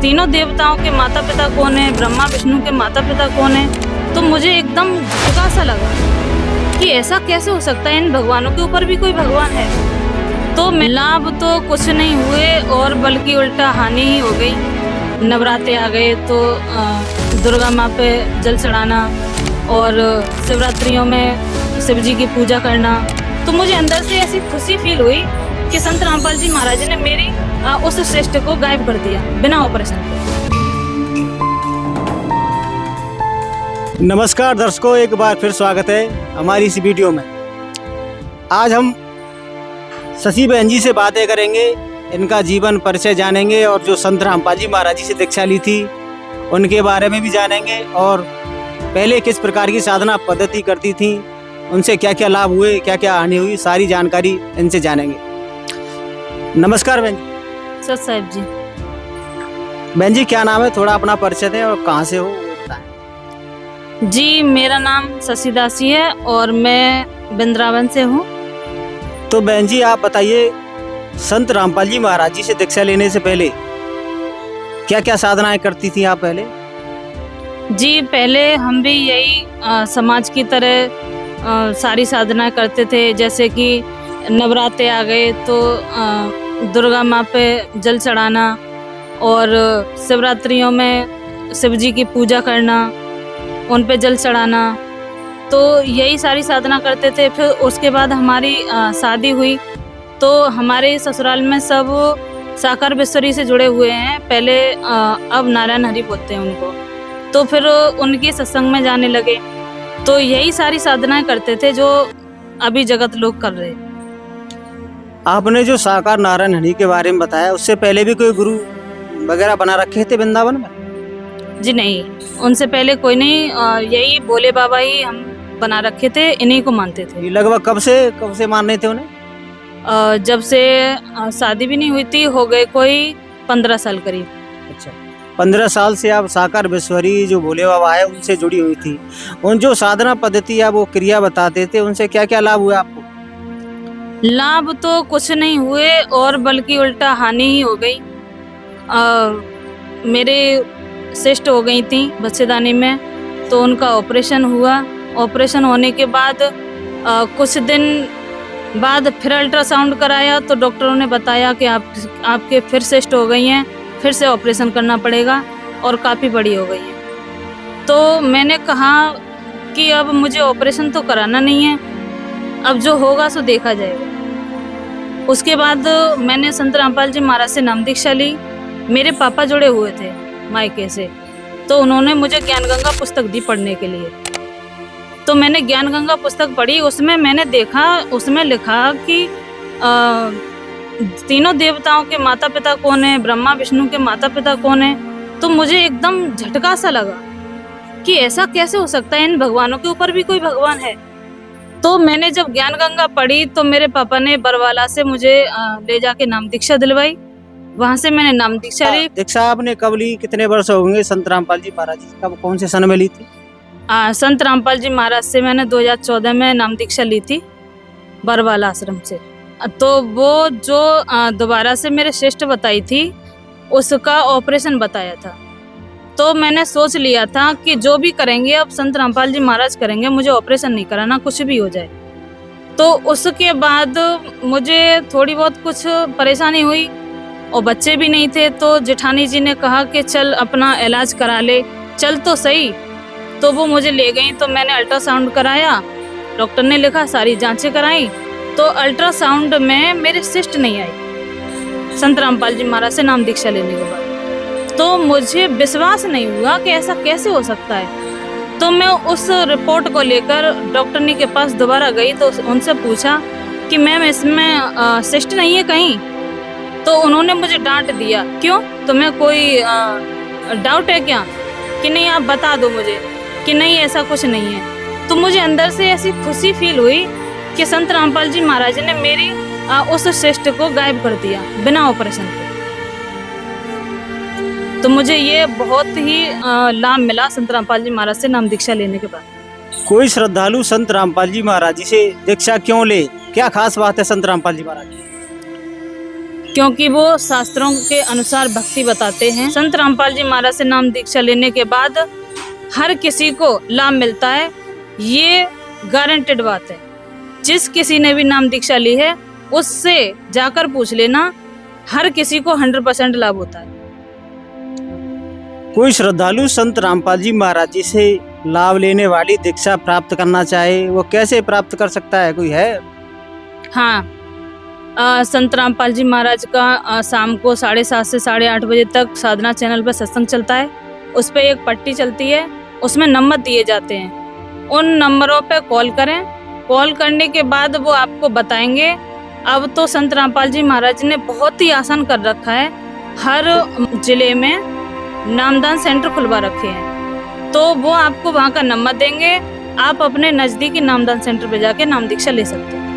तीनों देवताओं के माता पिता कौन है, ब्रह्मा विष्णु के माता पिता कौन है, तो मुझे एकदम झटका सा लगा कि ऐसा कैसे हो सकता है, इन भगवानों के ऊपर भी कोई भगवान है। तो लाभ तो कुछ नहीं हुए और बल्कि उल्टा हानि ही हो गई। नवरात्रे आ गए तो दुर्गा माँ पे जल चढ़ाना और शिवरात्रियों में शिव जी की पूजा करना, तो मुझे अंदर से ऐसी खुशी फील हुई कि संत रामपाल जी महाराज ने मेरी उस श्रेष्ठ को गायब कर दिया बिना ऑपरेशन के। नमस्कार दर्शकों, एक बार फिर स्वागत है हमारी इस वीडियो में। आज हम शशि बहन जी से बातें करेंगे, इनका जीवन परिचय जानेंगे और जो संत रामपाल जी महाराज जी से दीक्षा ली थी उनके बारे में भी जानेंगे और पहले किस प्रकार की साधना पद्धति करती थी, उनसे क्या क्या लाभ हुए, क्या क्या हानि हुई, सारी जानकारी इनसे जानेंगे। नमस्कार बहन जी। सत साहिब जी। बहन जी क्या नाम है, थोड़ा अपना परिचय दें और कहाँ से हो वो बताएं। जी, मेरा नाम शशि दासी है और मैं वृंदावन से हूँ। तो बहन जी आप बताइए, संत रामपाल जी महाराज जी से दीक्षा लेने से पहले क्या क्या साधनाएं करती थी आप पहले? जी, पहले हम भी यही समाज की तरह सारी साधना करते थे। जैसे कि नवरात्रे आ गए तो दुर्गा माँ पे जल चढ़ाना और शिवरात्रियों में शिव जी की पूजा करना, उन पे जल चढ़ाना, तो यही सारी साधना करते थे। फिर उसके बाद हमारी शादी हुई तो हमारे ससुराल में सब साकार बिस्वरी से जुड़े हुए हैं। पहले अब नारायण हरि बोलते हैं उनको, तो फिर उनके सत्संग में जाने लगे। तो यही सारी साधनाएं करते थे जो अभी जगत लोग कर रहे हैं। आपने जो साकार नारायण हरि के बारे में बताया, उससे पहले भी कोई गुरु वगैरह बना रखे थे वृंदावन में? जी नहीं, उनसे पहले कोई नहीं, यही भोले बाबा ही हम बना रखे थे, इन्हीं को मानते थे। लगभग कब से मानने थे उन्हें? जब से शादी भी नहीं हुई थी, हो गए कोई 15 साल करीब। अच्छा, 15 साल से आप साकार बिस्वरी जो भोले बाबा है उनसे जुड़ी हुई थी। उन जो साधना पद्धति या वो क्रिया बताते थे, उनसे क्या क्या लाभ हुए आपको? लाभ तो कुछ नहीं हुए और बल्कि उल्टा हानि ही हो गई। मेरे सिस्ट हो गई थी बच्चेदानी में, तो उनका ऑपरेशन हुआ। ऑपरेशन होने के बाद कुछ दिन बाद फिर अल्ट्रासाउंड कराया तो डॉक्टरों ने बताया कि आपके फिर सिस्ट हो गई हैं, फिर से ऑपरेशन करना पड़ेगा और काफ़ी बड़ी हो गई है। तो मैंने कहा कि अब मुझे ऑपरेशन तो कराना नहीं है, अब जो होगा सो देखा जाएगा। उसके बाद मैंने संत रामपाल जी महाराज से नाम दीक्षा ली। मेरे पापा जुड़े हुए थे मायके से, तो उन्होंने मुझे ज्ञान गंगा पुस्तक दी पढ़ने के लिए। तो मैंने ज्ञान गंगा पुस्तक पढ़ी, उसमें मैंने देखा, उसमें लिखा कि तीनों देवताओं के माता पिता कौन है, ब्रह्मा विष्णु के माता पिता कौन है, तो मुझे एकदम झटका सा लगा कि ऐसा कैसे हो सकता है, इन भगवानों के ऊपर भी कोई भगवान है। तो मैंने जब ज्ञान गंगा पढ़ी तो मेरे पापा ने बरवाला से मुझे ले जाके नाम दीक्षा दिलवाई। वहां से मैंने नाम दीक्षा ली। दीक्षा आपने कब ली, कितने वर्ष होंगे संत रामपाल जी महाराज जी? कब, कौन से सन में ली थी? संत रामपाल जी महाराज से मैंने 2014 में नाम दीक्षा ली थी बरवाला आश्रम से। तो वो जो दोबारा से मेरे श्रेष्ठ बताई थी, उसका ऑपरेशन बताया था। तो मैंने सोच लिया था कि जो भी करेंगे अब संत रामपाल जी महाराज करेंगे, मुझे ऑपरेशन नहीं कराना, कुछ भी हो जाए। तो उसके बाद मुझे थोड़ी बहुत कुछ परेशानी हुई और बच्चे भी नहीं थे, तो जेठानी जी ने कहा कि चल अपना इलाज करा ले, चल तो सही। तो वो मुझे ले गई, तो मैंने अल्ट्रासाउंड कराया, डॉक्टर ने लिखा, सारी जांचें कराई, तो अल्ट्रासाउंड में मेरे सिस्ट नहीं आई संत रामपाल जी महाराज से नाम दीक्षा लेने के बाद। तो मुझे विश्वास नहीं हुआ कि ऐसा कैसे हो सकता है। तो मैं उस रिपोर्ट को लेकर डॉक्टरनी के पास दोबारा गई, तो उनसे पूछा कि मैम इसमें सिस्ट नहीं है कहीं? तो उन्होंने मुझे डांट दिया, क्यों, तुम्हें कोई डाउट है क्या? कि नहीं आप बता दो मुझे कि नहीं ऐसा कुछ नहीं है। तो मुझे अंदर से ऐसी खुशी फील हुई कि संत रामपाल जी महाराज ने मेरी उस सिस्ट को गायब कर दिया बिना ऑपरेशन के। तो मुझे ये बहुत ही लाभ मिला संत रामपाल जी महाराज से नाम दीक्षा लेने के बाद। कोई श्रद्धालु संत रामपाल जी महाराज जी से दीक्षा क्यों ले, क्या खास बात है संत रामपाल जी महाराज जी? क्योंकि वो शास्त्रों के अनुसार भक्ति बताते हैं। संत रामपाल जी महाराज से नाम दीक्षा लेने के बाद हर किसी को लाभ मिलता है, ये गारंटेड बात है। जिस किसी ने भी नाम दीक्षा ली है उससे जाकर पूछ लेना, हर किसी को 100% लाभ होता है। कोई श्रद्धालु संत रामपाल जी महाराज जी से लाभ लेने वाली दीक्षा प्राप्त करना चाहे, वो कैसे प्राप्त कर सकता है, कोई है? हाँ, संत रामपाल जी महाराज का शाम को 7:30 से 8:30 बजे तक साधना चैनल पर सत्संग चलता है। उस पर एक पट्टी चलती है, उसमें नंबर दिए जाते हैं। उन नंबरों पे कॉल करें। कॉल करने के बाद वो आपको बताएंगे। अब तो संत रामपाल जी महाराज ने बहुत ही आसान कर रखा है, हर जिले में नामदान सेंटर खुलवा रखे हैं, तो वो आपको वहाँ का नंबर देंगे। आप अपने नज़दीकी नामदान सेंटर पे जाके नाम दीक्षा ले सकते हैं।